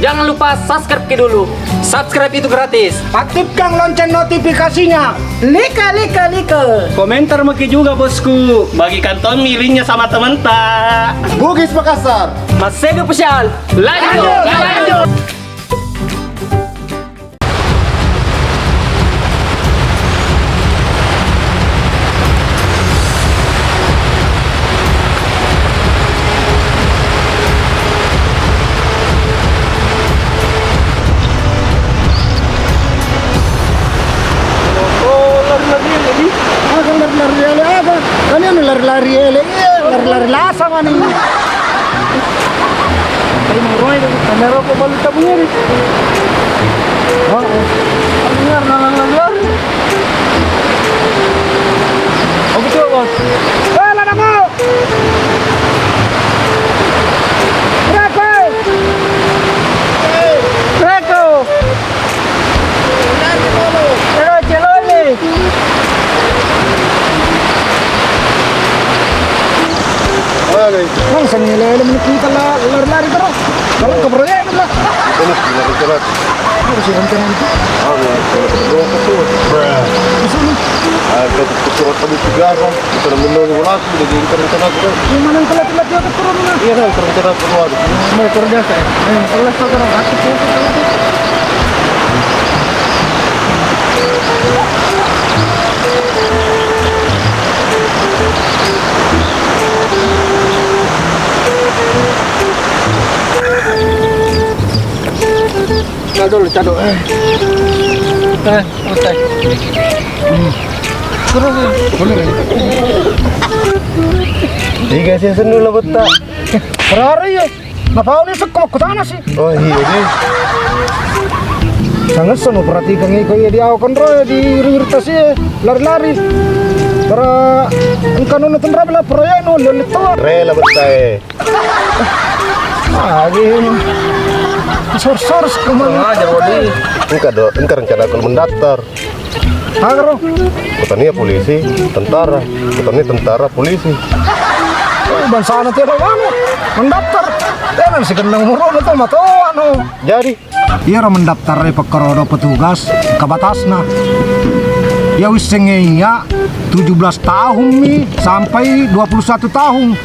Jangan lupa subscribe dulu. Subscribe itu gratis. Aktifkan lonceng notifikasinya. Like. Komentar maki juga bosku. Bagikan Tommy linknya sama teman tak. Bugis Makassar. Mas Sego Official. Lanjut. Lari lasa mana ini? Terima roy, kamera ko balut tabunya nih. Oh, dengar nalang. Oh betul bos. Lada mau. Reko. Celo nih. Bang, sengile kita lari terus. Kalau ke proyek lah. Ini lari terus. Harus rencana itu. Dua pesawat. Ada pesawat kamu juga kan. Kita menunggu lagi jadi rencana aku. Gimana kalau tiba-tiba turun lah? Iya kan rencana keluar. Mau kerja saya. Kalau sekarang aktif ya. Cado. Selesai. Boleh. Tiga season dulu betul. Berari ya. Ngapain nih sekok ke sana sih? Oh iya nih. Sangat sono perhatikan iko ya dia akan roy di rirtas ya lari. Para engkau nonton berapa proyek no lihat itu. Rela betul. Gini. Sors kemana aja Wadi? Engkau rencana aku mendaftar. Agro. Katanya polisi, tentara. Katanya tentara, polisi. Dan sana tiada mana mendaftar. Jangan sih kena umur itu matoan. Jadi, Iya mendaftar pekerodo petugas ke batasna. Ya wisengnya 17 tahun nih sampai 21 tahun.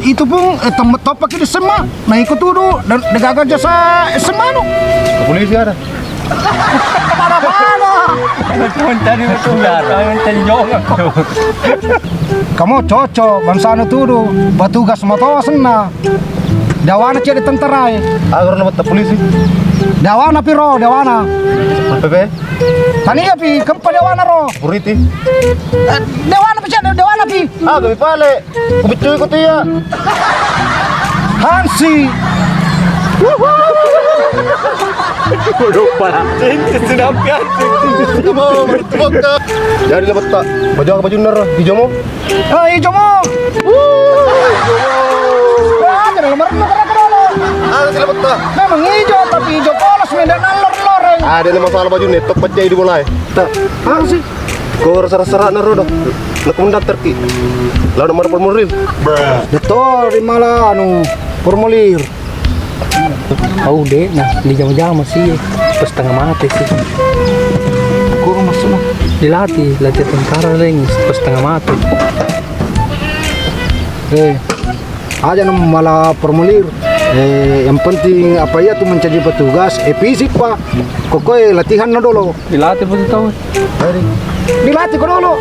Itu pun topak di sema. Nah ikut dulu dan degagan jasa semanu. ke polisi ada. Mana? Mencari petugas, mencari jongan. Kamu cocok bangsana tuh petugas motor sena. Dawana jadi tentara ya. Agar dapat polisi. Dawana piro, dawana. APP, Tania pi, kempa dawana ro. Puriti. Dawana pi, dawana pi. Gabi pale. Kubicuy ko tiya. Hansi. Udah pala. Sinapian. Kamu bertubak ka. Jadi dapat tak. Baju ner hijau mo. Hijau mo. Ada nomor lu kena. Ada sila dapat tak. Memang hijau tapi hijau polos medan lor-loreng. Ada na masalah baju nih. Tok pajay di mulai. Tak. Hansi. Kau rasa-rasa na ro do. Nak mendaftar ki. Lalu nomor formulir. Betul di malah formulir. Oh deh, nah di jam-jam masih pas setengah mati sih. Kurang masuk. Dilatih tentara ring pas setengah mati. Aja malah formulir. Yang penting apa ya tuh mencari petugas fisik pak. Kokoy latihan na dulu. Dilatih betul tahu. Dilatih ko dulu.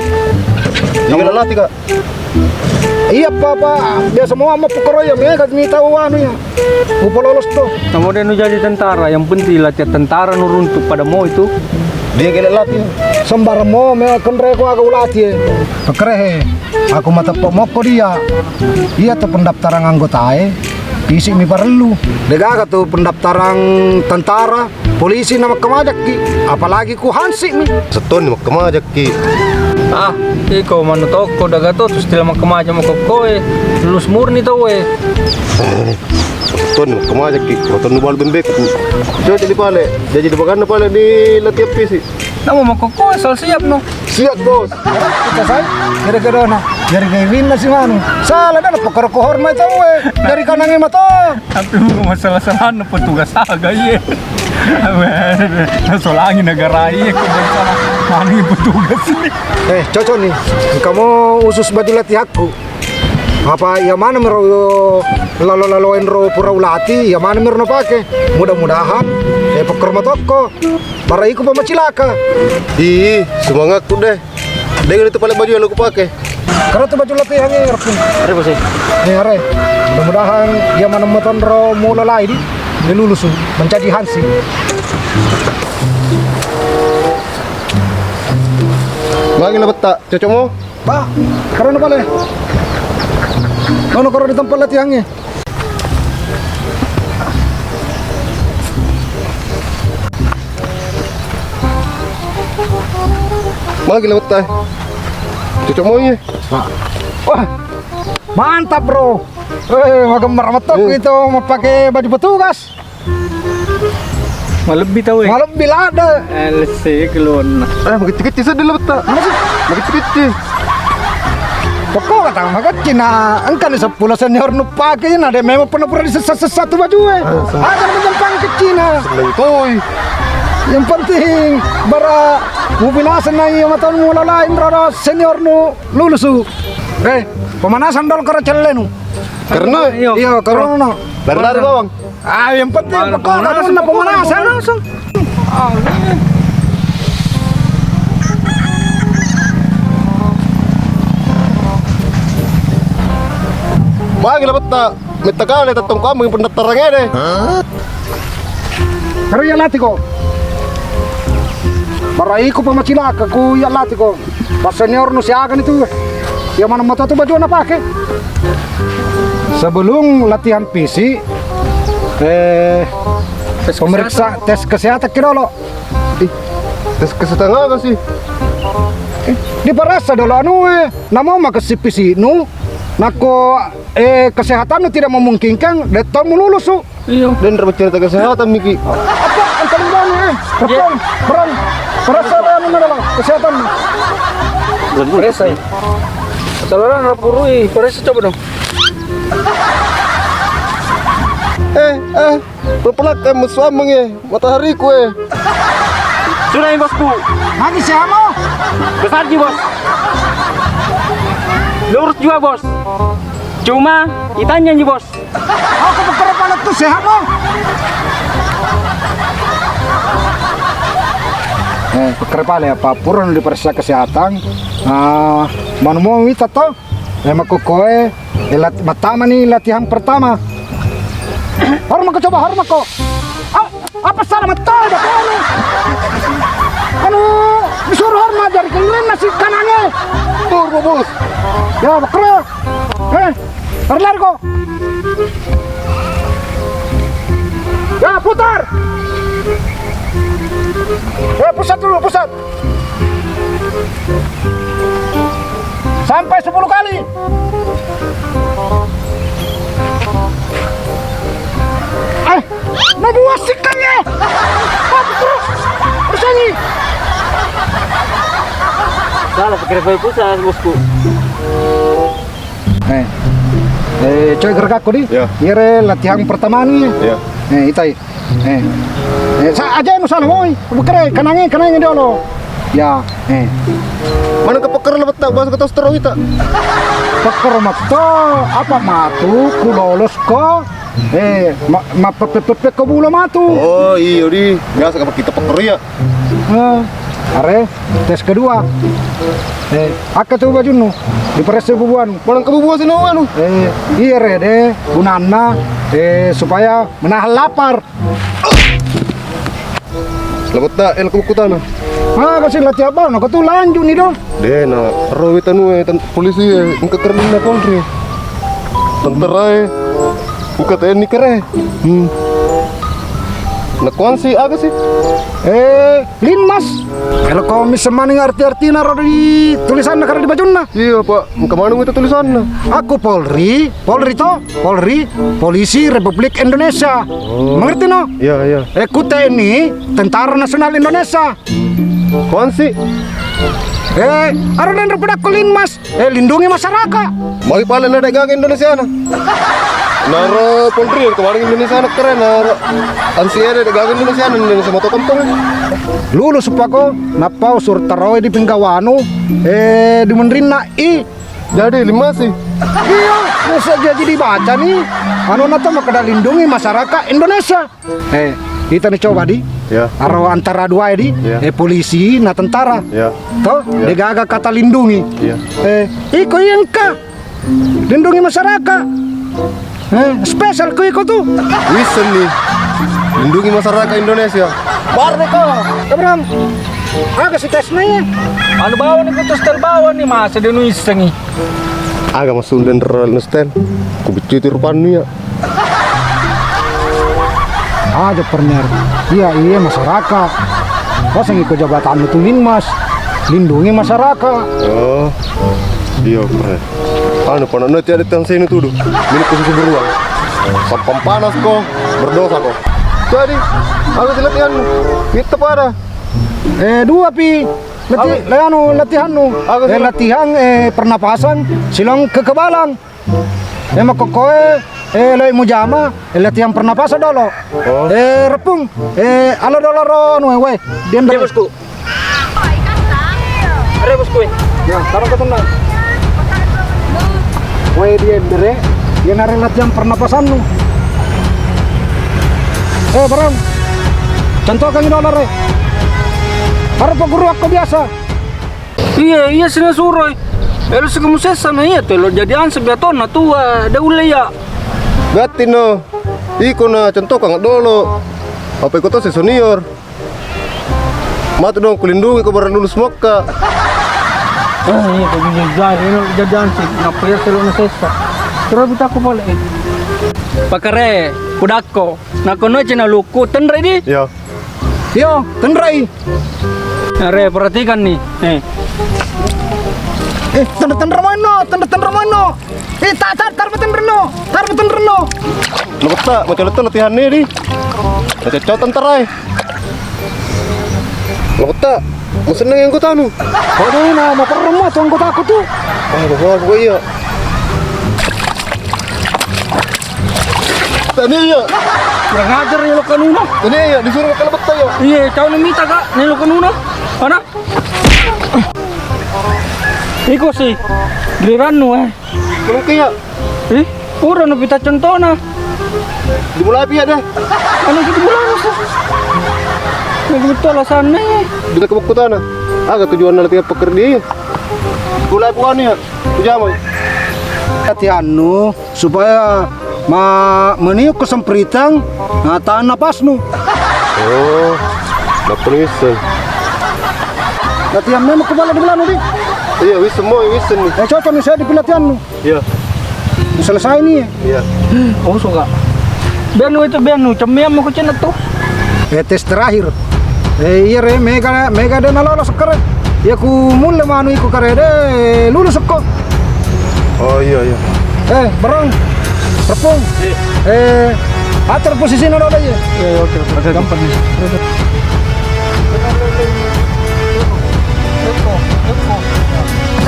Jangan latih kak. Iya papa, biasa mau sama pokoro ya mereka nih tahu anu ya. Mau lolos tuh. Kemudian nu jadi tentara, yang penting latih tentara nuruntuk pada mau itu. Dia kena latih. Sembarang mau mereka reko aku latih. Kerehe, aku mata pemoko dia. Iya tuh pendaftaran anggota fisik mi perlu. Degaga tuh pendaftaran tentara, polisi nama kemajak ki. Apalagi ku hansi mi. Seton mak kemajak ki. Iko manu toko daga to terus tidak kemaja mau kokoe lulus murni to we. Seton mak kemajak ki. Motor nubal bembek. Coba jadi pale. Jadi bagan pale di latihan fisik. Namo mau kokoe soal siap no. Siap bos. Kita say, kira-kira na. Dari gawin na si Manu. Salah dah perkara kohormat tahu dari kanangnya mata. Tapi bukan masalah-salah na petugas aga ye. Nasolangin negara ye kung masalah mani petugas ini. Cocok nih. Kamu usus baju latihanku. Apa ya mana mero lalu-laluin ro pura ulati ya mana mero pakai. Mudah-mudahan perkara matoko. Para iku pemacilaka. Ih, semangat ku deh. Dengan itu paling baju yang aku pakai. Karena itu baju latihannya ngerti. Ada bos. Nih are. Mudah-mudahan dia mana moton ro mula lain dia lulus menjadi Hansi. Lagi lah betak, cocok mau? Pak, karena boleh. Mana kalau di tempat latihannya? Lagi lah betak. Cocok mau ya? Pak. Wah, mantap bro. Magemar metok itu mau pakai baju petugas. Malebih tahu Malam bila ada. LC kelon. Begitu-gitu saja lah betak. Begitu-gitu. Pokok kata makat Cina, engkan sepuluh senior nu pakai ada memang pernah di satu baju ada menjempang ke Cina. Lentoy. Yang penting bara mubinasan na iya matan mula lain rada senior nu lulus. Pemanasan dol karo celenu. Karena Iya, karena lari bawang. yang penting pokok na pemanasan langsung. Lagi lah betak. Minta kali tatong kamu yang pendaftarannya deh. Karo ya lati ko. Barai ko pamacilaka ko ya lati ko. Pas senior nu siagan itu. Yang mana moto tu baju na pakai. Sebelum latihan PC pemeriksa tes kesehatan kira lo. Tes kesehatan apa sih? Diperasa dulu anu namo makasih PC nu nako kesehatan nu tidak memungkinkan deton lulus su. Iya. Dan dapat cerita kesehatan Miki. Apa antar bani berang perasa anu adalah kesehatan. Peresa. Saluran rapurui, peresa coba dong. Berpelak meswameng ya, matahari kue. Sudah ya bosku. Lagi siapa? Besar ji bos. Lurus juga bos. Cuma ditanya ji bos. Aku bekerja pada tuh sehat lo. Bekerja pada apa purun di periksa kesehatan. Mau mau itu toh. Emang kokoe pertama nih latihan pertama. Hormat coba hormat kok. Apa salah mata ada kamu? Anu disuruh hormat dari kalian nasi kanannya. Turbo bos. Ya bekerja. Berlari kok. Ya putar. Pusat dulu pusat. Sampai 10 kali. Mau wasikannya. Terus ini. Salah pikir pusat bosku. Coy gerak aku di. Ya. Kira latihan pertama nih. Ya. Itai. Sa aja nu sana moy. Bekerja kanangnya dulu. Ya. Mana kepekar lah betak bahasa kata setero kita. Peker makto apa matu ku lolos ko. Pepe ko bula matu. Oh iya di biasa kapag kita peker ya. Are tes kedua. Akka tuh baju nu diperese bubuan. Mana kebubuhan sih anu? Iya re deh gunana supaya menahan lapar. Lebat tak el kebukutana. Kasi latihan apa? Nak tu lanjut nih dong. Deh na rawitan polisi engke kerja Polri. Tentara buka TNI kere. Nakuan sih aga sih. Linmas. Kalau kau misalnya ngerti naro di tulisan karena di bajuna. Iya pak, kemana itu tulisannya? Aku Polri to, Polri, Polisi Republik Indonesia. Mengerti no? Iya iya. Aku TNI, Tentara Nasional Indonesia. Kuan sih? Aron dan pada kulin mas. Lindungi masyarakat. Mari paling ada gak Indonesia na. Nara Polri kemarin Indonesia anak keren nara. Ansi ada gak Indonesia na Indonesia moto kampung. Lulus pako napau sur taroy di pinggawano. Di menrin na i. Jadi 5 sih. Iya, masa jadi dibaca nih. Anu nata makada lindungi masyarakat Indonesia. Kita nih coba di. Ya. Aro antara dua di. Ya. Polisi na tentara. Ya. Toh, Ya. degaga kata lindungi. Ya. Iko yang ka. Lindungi masyarakat. Spesial ku iko tuh. Wisen nih. Lindungi masyarakat Indonesia. Baru ko. Kabram. Aga si tes nih. Ano bawa nih kutus tel bawa nih masa dia nuiseng nih. Agak masuk dan Nestel. Ku becuti rupanya ya. Aja perner. Iya masyarakat. Kau sengi ke jabatan itu mas. Lindungi masyarakat. Oh. Iya keren. Anu pernah nanti ada tang sini tuh. Ini posisi beruang. Sampam panas kok. Berdosa kok. Jadi, aku latihan. Kita pada. Dua pi. Latihan latihan pernapasan silang kekebalan. Makokoe lay mujama latihan pernapasan dolo. Oh. Repung alo dolo no we. Diam dulu. Bosku. Are bosku. Ya, taruh ke tengah. We dia bere, dia nari latihan pernapasan nu. Barang. Contoh kang dolo re. Para guru aku biasa. Iya sini suroy. Elo kamu sesa na iya telo jadi ansep ya tona tua da ule ya. Berarti no. Iko na contoh kang dolo. Apa ikut si senior. Mati dong kulindungi kau baru lulus moka. Iya kau jadi jadi ansep. Ngapa ya telo na sesa. Terus kita aku pala eh. Pakare, pudako. Nakono cina luku tenre di. Ya. Yo, tendrai. Are perhatikan nih. Tender mana? Tar betul no. Lu tak macam itu latihan nih di. Macam cowok tenterai. Lu tak. Mau seneng yang kau tahu. Waduh, mau perempuan tuh anggota aku tuh. Bawa iya. Tadi ya. Kurang ajar nih lo kanuna. Tadi ya disuruh ke lebet ya. Iya, kau nih minta kak, nih lo kanuna. Mana? Iko sih, giliran nu Kamu kaya udah nu pita contohna. dimulai pihak dah. Ano gitu bulan sih? Begitu alasannya. Dengan kebukutan. Agak tujuan latihan pekerja. Mulai puan ya. Pujama. Latihan nu supaya meniup kesempritan tahan napas nu. Oh, nak bisa. Latihan memang kepala di belakang nih. Iya, wis semua wis nih. Cocok nih saya di pelatihan nu. Iya. Selesai nih. Iya. Oh suka. Benu itu benu, cemiam mau kucing tuh. Tes terakhir. Iya re, mega dan lolos keren. Ya ku mulai manu iku kare de lulus kok. Oh iya iya. Barang. Tepung. Atur posisi nol aja. Ya oke, gampang.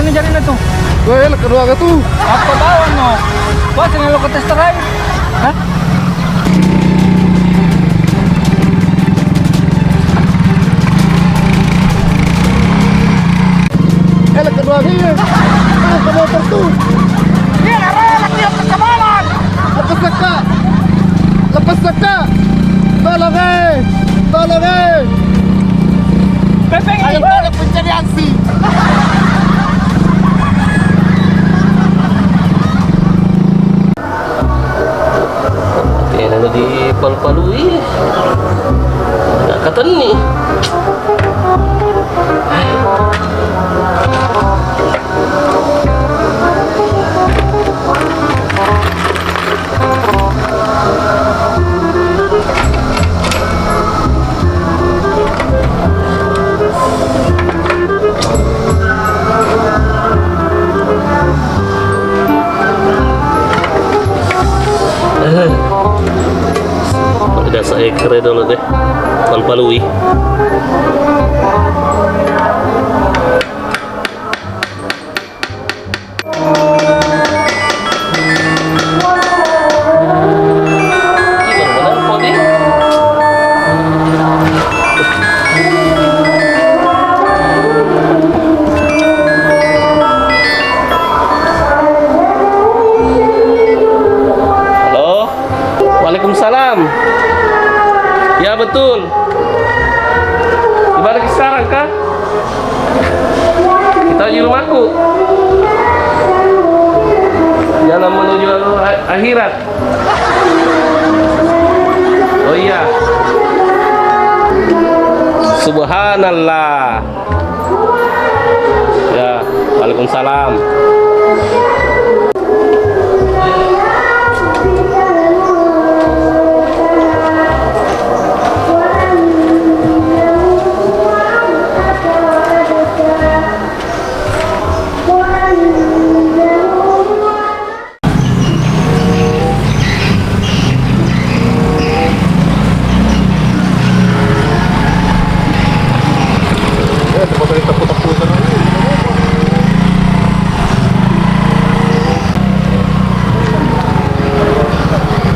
Ini jadi tuh. Gue kedua ke tuh. Apa bawa no? Wah, tinggal lo ke tes terakhir. Hah? Kedua dia. Kedua tertuh. Ini arah latihan kekebalan. Lepas seka. Tolong Pepeng Ayo balik mencari aksi. Kaya na di palpalui. Nakatan ni. Ada saya keren dulu deh, palpalui. Waalaikumsalam. Ya betul. Di mana sekarang kah? Kita di rumahku. Jalan menuju akhirat. Oh iya. Subhanallah. Ya, Waalaikumsalam.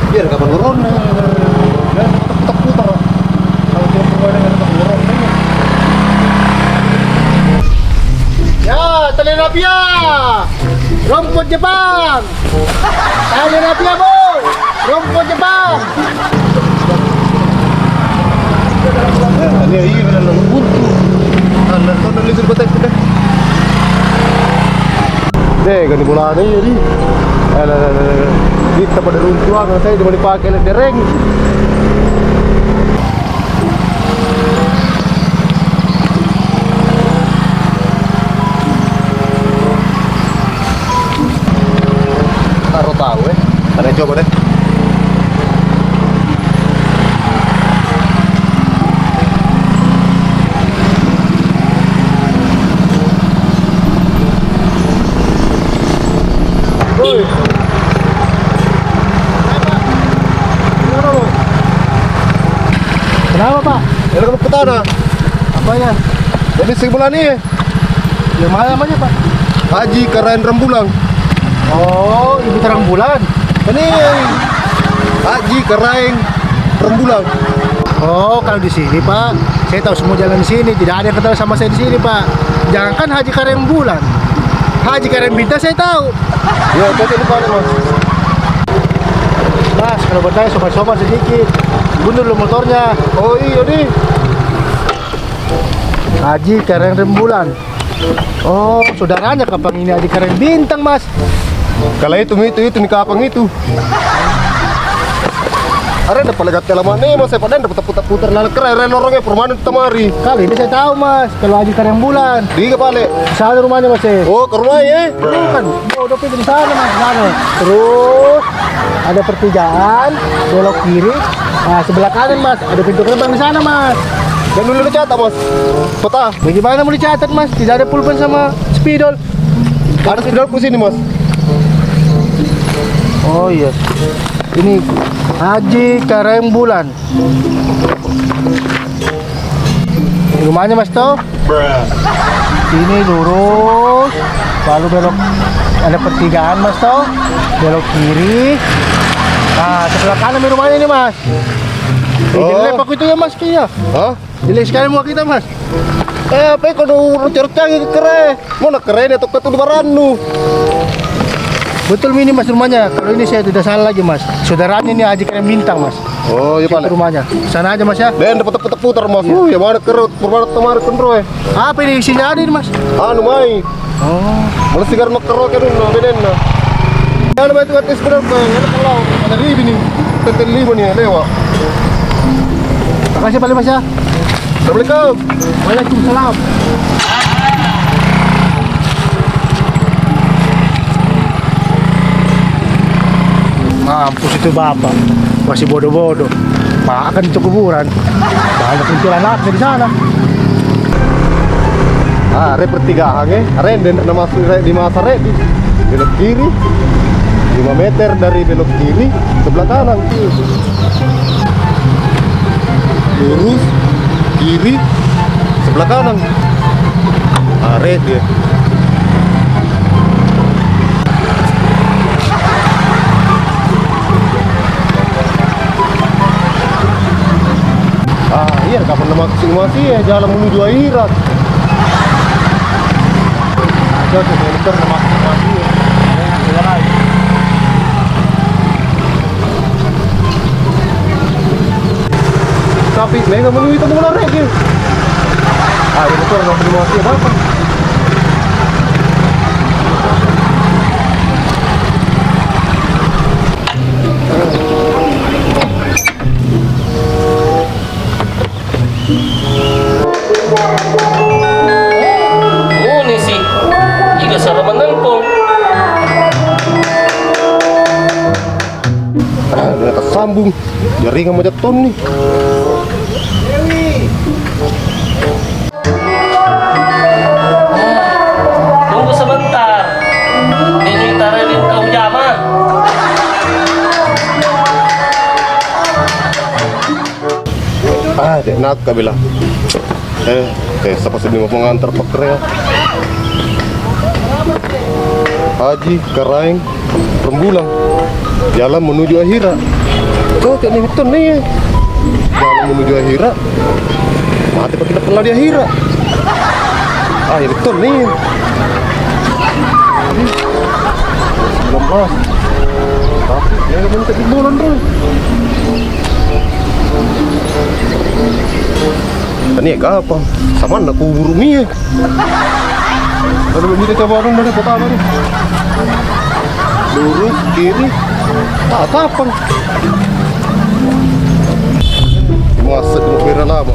Biar kapan turun? Putar-putar. Kalau dia keluar dengan turun. Ya, Telenapia. Rumput Jepang. Telenapia, Bu. Rumput Jepang. Ini iya benar lembut. Anda kau nulis di batas sudah. Deh, kan bola ini jadi. Kita pada runtuhan, saya cuma dipakai oleh dereng. Taruh tahu Ada coba deh. Woi. Kenapa, Pak? Ini kan ke tanah. Apanya? Jadi sebulan nih. Yang mana namanya, Pak? Haji Karain Rembulang. Oh, Ibu Terang Bulan. Ini Haji Karain Rembulang. Oh, kalau di sini, Pak, saya tahu semua jalan di sini. Tidak ada yang kenal sama saya di sini, Pak. Jangankan Haji Karem Bulan, Haji Karem Bintang saya tahu. Ya, jadi lupa nih, Mas. Mas, kalau bertanya sopan-sopan sedikit. Bundur dulu motornya. Oh iya nih. Haji Karem Rembulan. Oh, saudaranya kapan ini Haji Karem Bintang, Mas? Kalau itu nih kapang itu. Are dapat legat lama nih, Mas. Saya pada dapat putar-putar lalu keren orangnya permanen temari. Kali ini saya tahu, Mas. Kalau Haji Karem Bulan. Di kepala. Sana rumahnya, Mas. Oh, ke rumah ya. Bukan, udah di sana, Mas. Sana. Terus ada pertigaan, belok kiri. Nah, sebelah kanan, Mas. Ada pintu gerbang di sana, Mas. Dan dulu dicatat, Mas. Peta. Bagaimana mau dicatat, Mas? Tidak ada pulpen sama spidol. Ada spidol di sini, Mas. Oh iya. Ini Haji Karem Bulan. Ini rumahnya, Mas, toh? Ini lurus, lalu belok, ada pertigaan, Mas, toh? Belok kiri. Nah, sebelah kanan di rumahnya ini, Mas. Jelek aku itu ya, Mas, kayaknya. Hah? Jelek sekali muka kita, Mas. Apa kalau cercang keren? Mana keren atau ketu di baranu? Betul ini, Mas, rumahnya. Kalau ini saya tidak salah lagi, Mas. Saudaranya ini Haji Karem Bintang, Mas. Oh, iya, Itu Pak. rumahnya. Sana aja, Mas, ya. Dan dapat putar, Mas. Ya mana kerut, permanen temari kendroy. Apa ini isinya ada ini, Mas? Anu mai. Oh. Malah sigar mak kerok kan no beden na. Ano ba ito at sebenarnya ko ano kalau ada ribi ni. Tetel limo ni lewa. Makasih Pak, Mas, ya. Assalamualaikum. Waalaikumsalam. Mampus itu bapak, masih bodoh-bodoh. Makan itu kuburan. Banyak kuntilanak di sana. Ah, re pertigaan Aren dan nama di masa re di belok kiri 5 meter dari belok kiri sebelah kanan. Lurus kiri sebelah kanan. Ah, re dia. Ah, iya kapan nama masih ya jalan menuju akhirat. Ada tuh motor nama masih ya. Mega menuju itu mulai lagi. Ah, ini tuh nggak perlu mati apa? Oh, nih sih. Jika salah menelpon. Ternyata sambung. Jaringan macam ton nih. Tunggu sebentar. Ini taruhin kau jama. Ah, dek nak kabila. Siapa sedang mau mengantar pekerja? Haji Karaeng Rembulang, jalan menuju akhirat. Kau tak nih betul nih. Jalan menuju akhirat. Mati pak kita pernah di akhirat. Ah, ini betul nih. 19. Tapi yang minta di bulan bro. Ini apa? Sama nak kubur mie. Kalau kita coba orang dari kota mana? Lurus kiri, apa? Masuk di mobil lama.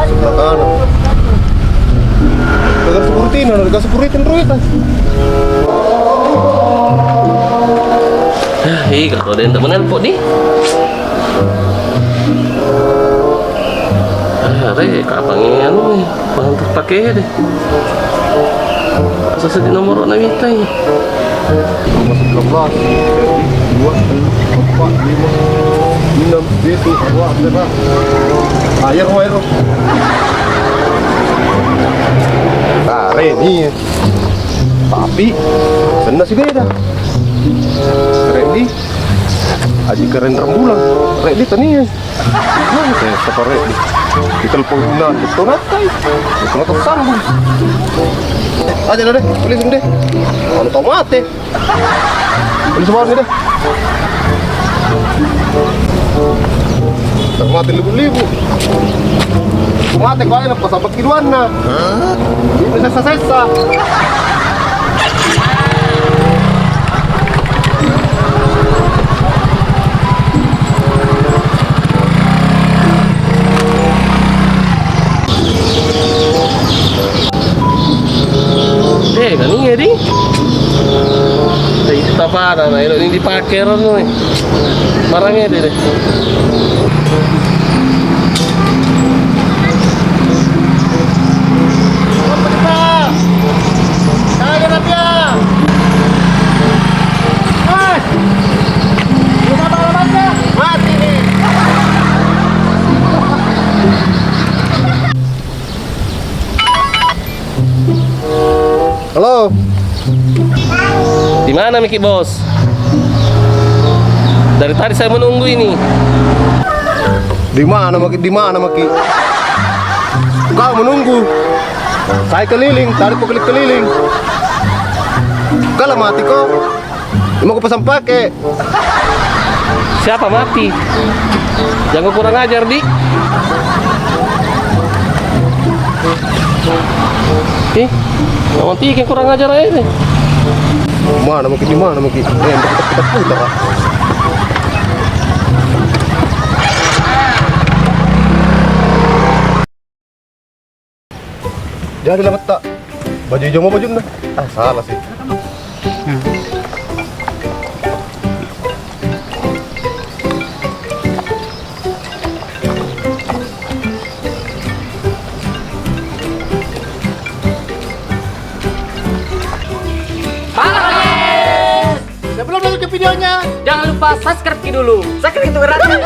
Sebelah kanan. Dekat sekuritin, dekat sekuritin ruitan. Ih, kalau ada yang tak menelpon nih. Are, kapan anu nih? Pangantar pakai deh. Asa sa nomor na mitay. Masuk 12, 2, 4, 5, 6, 7, 8, air. Nah, ini. Tapi, senang sih beda. Ready, Haji Karen Rembulang. Ready tani ya. Mana saya sepa ready. Ditelepon guna, betul natai. Betul natai sambung. Aja deh, tulis deh. Kalau tau mati. Tulis semua nih deh. Tak mati libu-libu. Mati kau aja lepas sampai kiduan na. Ini sesa-sesa. Kani ya di? Ito pa na, ini dipakai ron mo eh. Marangnya deh. Halo. Di mana Miki Bos? Dari tadi saya menunggu ini. Di mana Maki? Kau menunggu. Saya keliling, tarik keliling. Kalau mati kok, mau pesan pakai. Siapa mati? Jangan kurang ajar di. Nanti yang kurang ajar aja nih. Mana Maki? Kita putar. Jadi lah tak. Baju hijau mau baju nah. Ah, salah sih. Sebelum lanjut ke videonya, jangan lupa subscribe dulu. Subscribe itu gratis.